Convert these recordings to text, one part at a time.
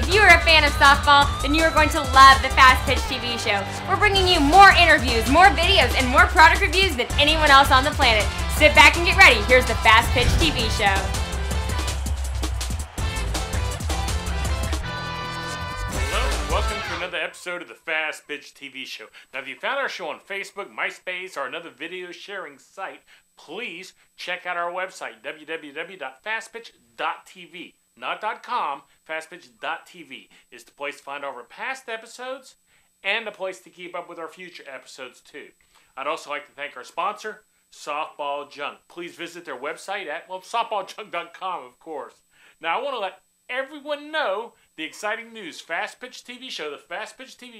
If you are a fan of softball, then you are going to love the Fastpitch TV show. We're bringing you more interviews, more videos, and more product reviews than anyone else on the planet. Sit back and get ready. Here's the Fastpitch TV show. Hello and welcome to another episode of the Fastpitch TV show. Now, if you found our show on Facebook, MySpace, or another video sharing site, please check out our website, www.fastpitch.tv. Not .com, fastpitch.tv is the place to find all of our past episodes and the place to keep up with our future episodes too. I'd also like to thank our sponsor, Softball Junk. Please visit their website at, softballjunk.com, of course. Now, I want to let everyone know the exciting news. The Fastpitch TV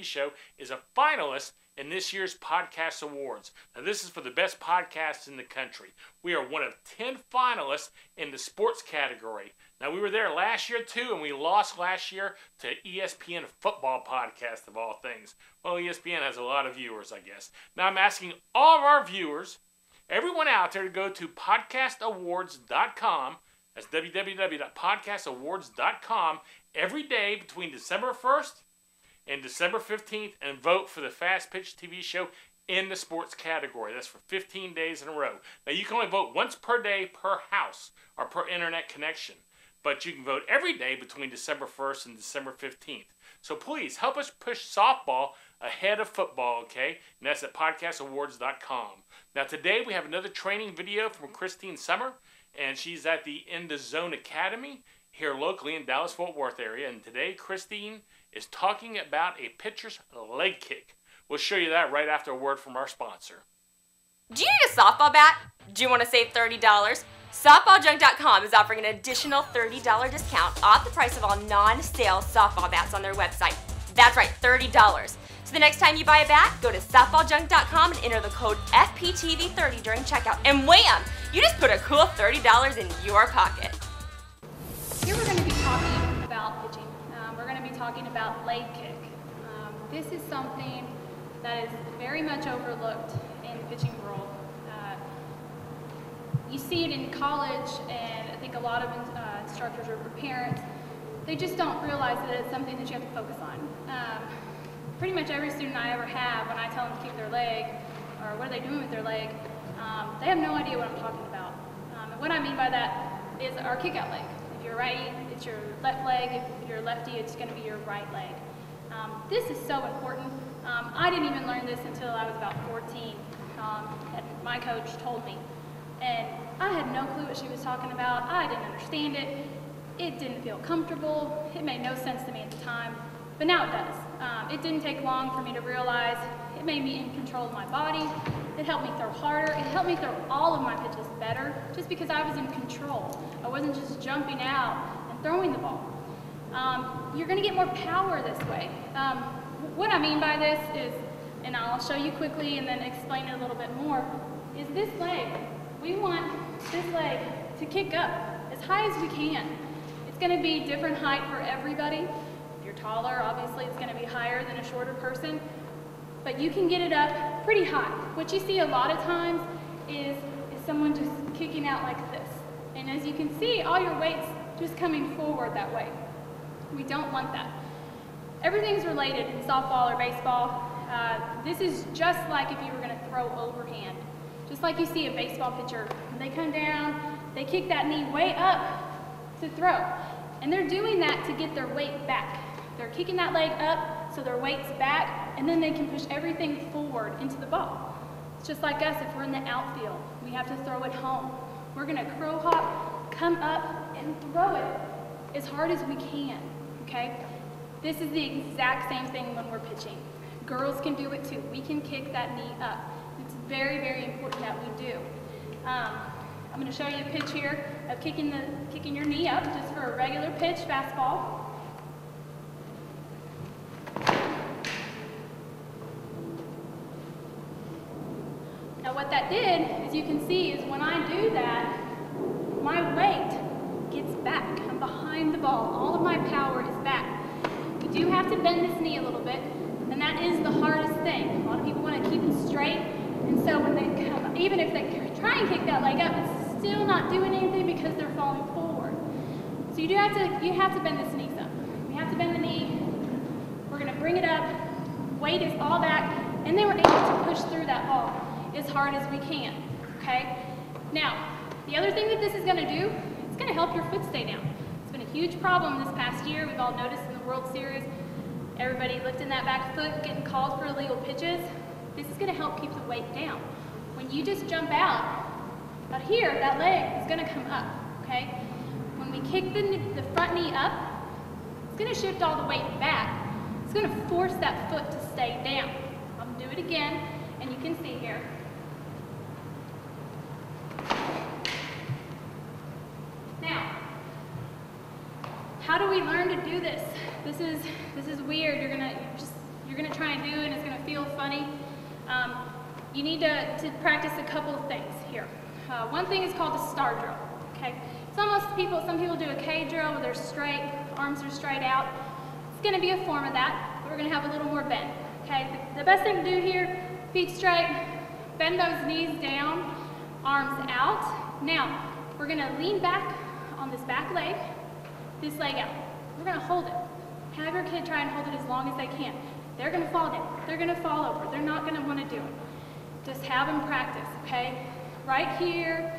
show is a finalist in this year's Podcast Awards. Now, this is for the best podcasts in the country. We are one of 10 finalists in the sports category. Now, we were there last year, too, and we lost last year to ESPN Football Podcast, of all things. Well, ESPN has a lot of viewers, I guess. Now, I'm asking all of our viewers, everyone out there, to go to podcastawards.com. That's www.podcastawards.com every day between December 1st and December 15th and vote for the Fastpitch TV show in the sports category. That's for 15 days in a row. Now, you can only vote once per day per house or per internet connection, but you can vote every day between December 1st and December 15th. So please help us push softball ahead of football, okay? And that's at podcastawards.com. Now, today we have another training video from Christine Summer, and she's at the In the Zone Academy here locally in Dallas-Fort Worth area. And today, Christine is talking about a pitcher's leg kick. We'll show you that right after a word from our sponsor. Do you need a softball bat? Do you want to save $30? SoftballJunk.com is offering an additional $30 discount off the price of all non-sale softball bats on their website. That's right, $30. So the next time you buy a bat, go to SoftballJunk.com and enter the code FPTV30 during checkout. And wham! You just put a cool $30 in your pocket. Here we're going to be talking about pitching. We're going to be talking about leg kick. This is something that is very much overlooked in the pitching world. You see it in college, and I think a lot of instructors or parents, they just don't realize that it's something that you have to focus on. Pretty much every student I ever have, when I tell them to kick their leg, or what are they doing with their leg, they have no idea what I'm talking about. And what I mean by that is our kick-out leg. If you're righty, it's your left leg. If you're lefty, it's going to be your right leg. This is so important. I didn't even learn this until I was about 14, and my coach told me. And I had no clue what she was talking about. I didn't understand it. It didn't feel comfortable. It made no sense to me at the time, but now it does. It didn't take long for me to realize it made me in control of my body. It helped me throw harder. It helped me throw all of my pitches better just because I was in control. I wasn't just jumping out and throwing the ball. You're going to get more power this way. What I mean by this is, and I'll show you quickly and then explain it a little bit more, is this leg. We want this leg to kick up as high as we can. It's going to be different height for everybody. If you're taller, obviously it's going to be higher than a shorter person, but you can get it up pretty high. What you see a lot of times is someone just kicking out like this. And as you can see, all your weight's just coming forward that way. We don't want that. Everything's related in softball or baseball. This is just like if you were going to throw overhand. Just like you see a baseball pitcher, when they come down, they kick that knee way up to throw. And they're doing that to get their weight back. They're kicking that leg up so their weight's back, and then they can push everything forward into the ball. It's just like us, if we're in the outfield, we have to throw it home. We're gonna crow hop, come up, and throw it as hard as we can, okay? This is the exact same thing when we're pitching. Girls can do it too. We can kick that knee up. It's very, very important that we do. I'm going to show you a pitch here of kicking your knee up just for a regular pitch, fastball. Now what that did, as you can see, is when I do that, my weight gets back. I'm behind the ball. All of my power is back. You do have to bend this knee a little bit, and that is the hardest thing. A lot of people want to keep it straight, and so when they come, even if they try and kick that leg up, it's still not doing anything because they're falling forward. So you have to bend this knee some. We have not to bend the knee. We're gonna bring it up, weight is all back, and then we're able to push through that ball as hard as we can, okay? Now, the other thing that this is gonna do, it's gonna help your foot stay down. It's been a huge problem this past year. We've all noticed in the World Series, everybody lifting that back foot, getting called for illegal pitches. This is gonna help keep the weight down. When you just jump out here, that leg is gonna come up, okay? When we kick the front knee up, it's gonna shift all the weight back. It's gonna force that foot to stay down. I'm gonna do it again, and you can see here. Now, how do we learn to do this? This is weird. You're gonna try and do it, and it's gonna feel funny. You need to practice a couple of things here. One thing is called the star drill. Okay, some people do a K drill where they're straight, arms are straight out. It's going to be a form of that, but we're going to have a little more bend. Okay, the best thing to do here: feet straight, bend those knees down, arms out. Now we're going to lean back on this back leg, this leg out. We're going to hold it. Have your kid try and hold it as long as they can. They're going to fall down. They're going to fall over. They're not going to want to do it. Just have them practice, okay? Right here,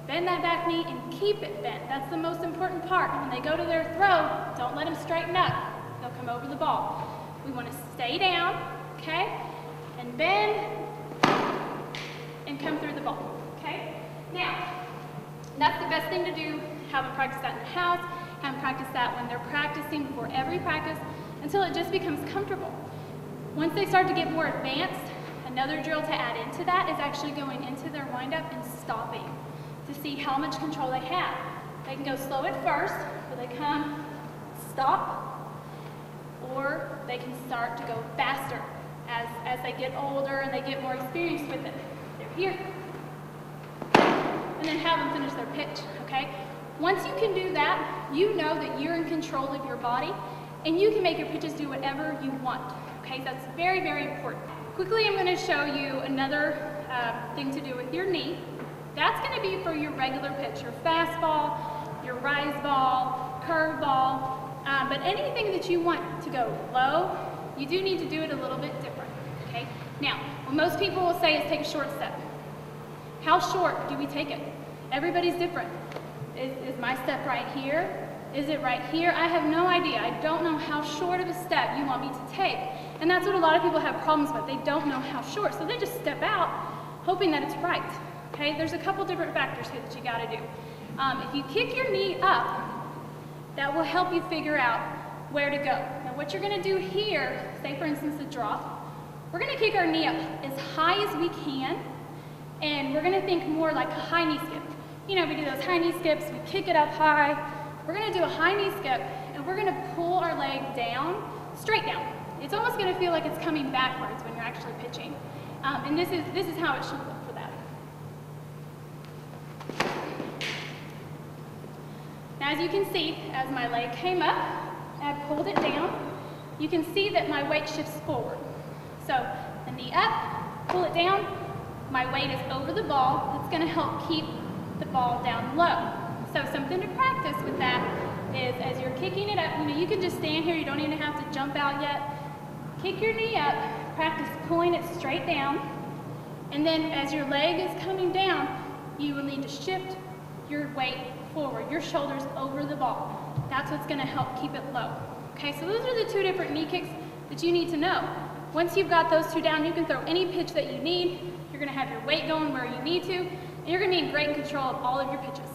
bend that back knee and keep it bent. That's the most important part. When they go to their throw, don't let them straighten up. They'll come over the ball. We want to stay down, okay? And bend and come through the ball, okay? Now, that's the best thing to do. Have them practice that in the house. Have them practice that when they're practicing before every practice until it just becomes comfortable. Once they start to get more advanced, another drill to add into that is actually going into their windup and stopping to see how much control they have. They can go slow at first, where they come, stop, or they can start to go faster as they get older and they get more experienced with it. They're here. And then have them finish their pitch, okay? Once you can do that, you know that you're in control of your body and you can make your pitches do whatever you want, okay? That's very, very important. Quickly, I'm going to show you another thing to do with your knee. That's going to be for your regular pitch, your fastball, your rise ball, curve ball, but anything that you want to go low, you do need to do it a little bit different, okay? Now, what most people will say is take a short step. How short do we take it? Everybody's different. Is my step right here? Is it right here? I have no idea. I don't know how short of a step you want me to take. And that's what a lot of people have problems with. They don't know how short. So they just step out hoping that it's right. Okay? There's a couple different factors here that you got to do. If you kick your knee up, that will help you figure out where to go. Now what you're going to do here, say for instance the drop, we're going to kick our knee up as high as we can, and we're going to think more like a high knee skip. You know, we do those high knee skips, we kick it up high. We're going to do a high knee skip, and we're going to pull our leg down, straight down. It's almost going to feel like it's coming backwards when you're actually pitching. And this is how it should look for that. Now as you can see, as my leg came up, and I pulled it down, you can see that my weight shifts forward. So the knee up, pull it down, my weight is over the ball. That's going to help keep the ball down low. So something to practice with that is as you're kicking it up, you know, you can just stand here, you don't even have to jump out yet. Kick your knee up, practice pulling it straight down, and then as your leg is coming down, you will need to shift your weight forward, your shoulders over the ball. That's what's going to help keep it low. Okay, so those are the two different knee kicks that you need to know. Once you've got those two down, you can throw any pitch that you need. You're going to have your weight going where you need to, and you're going to be in great control of all of your pitches.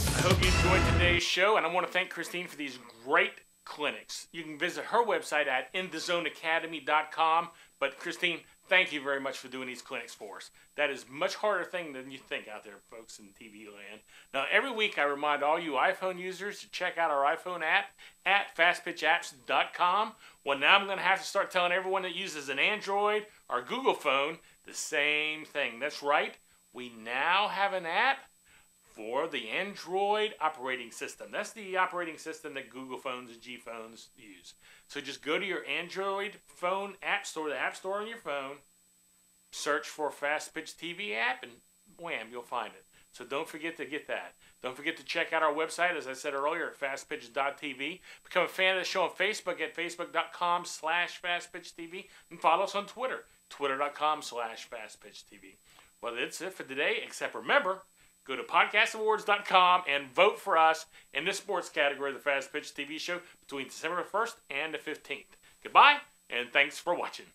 I hope you enjoyed today's show, and I want to thank Christine for these great clinics. You can visit her website at inthezoneacademy.com. But Christine, thank you very much for doing these clinics for us. That is a much harder thing than you think out there, folks, in TV land. Now, every week I remind all you iPhone users to check out our iPhone app at fastpitchapps.com. Well, now I'm going to have to start telling everyone that uses an Android or Google phone the same thing. That's right. We now have an app for the Android operating system. That's the operating system that Google phones and G phones use. So just go to your Android phone app store, the app store on your phone, search for Fastpitch TV app, and wham, you'll find it. So don't forget to get that. Don't forget to check out our website, as I said earlier, at fastpitch.tv. Become a fan of the show on Facebook at facebook.com/fastpitchtv. And follow us on Twitter, twitter.com/fastpitchtv. Well, that's it for today, except remember, go to podcastawards.com and vote for us in the sports category of the Fast Pitch TV show between December 1st and the 15th. Goodbye, and thanks for watching.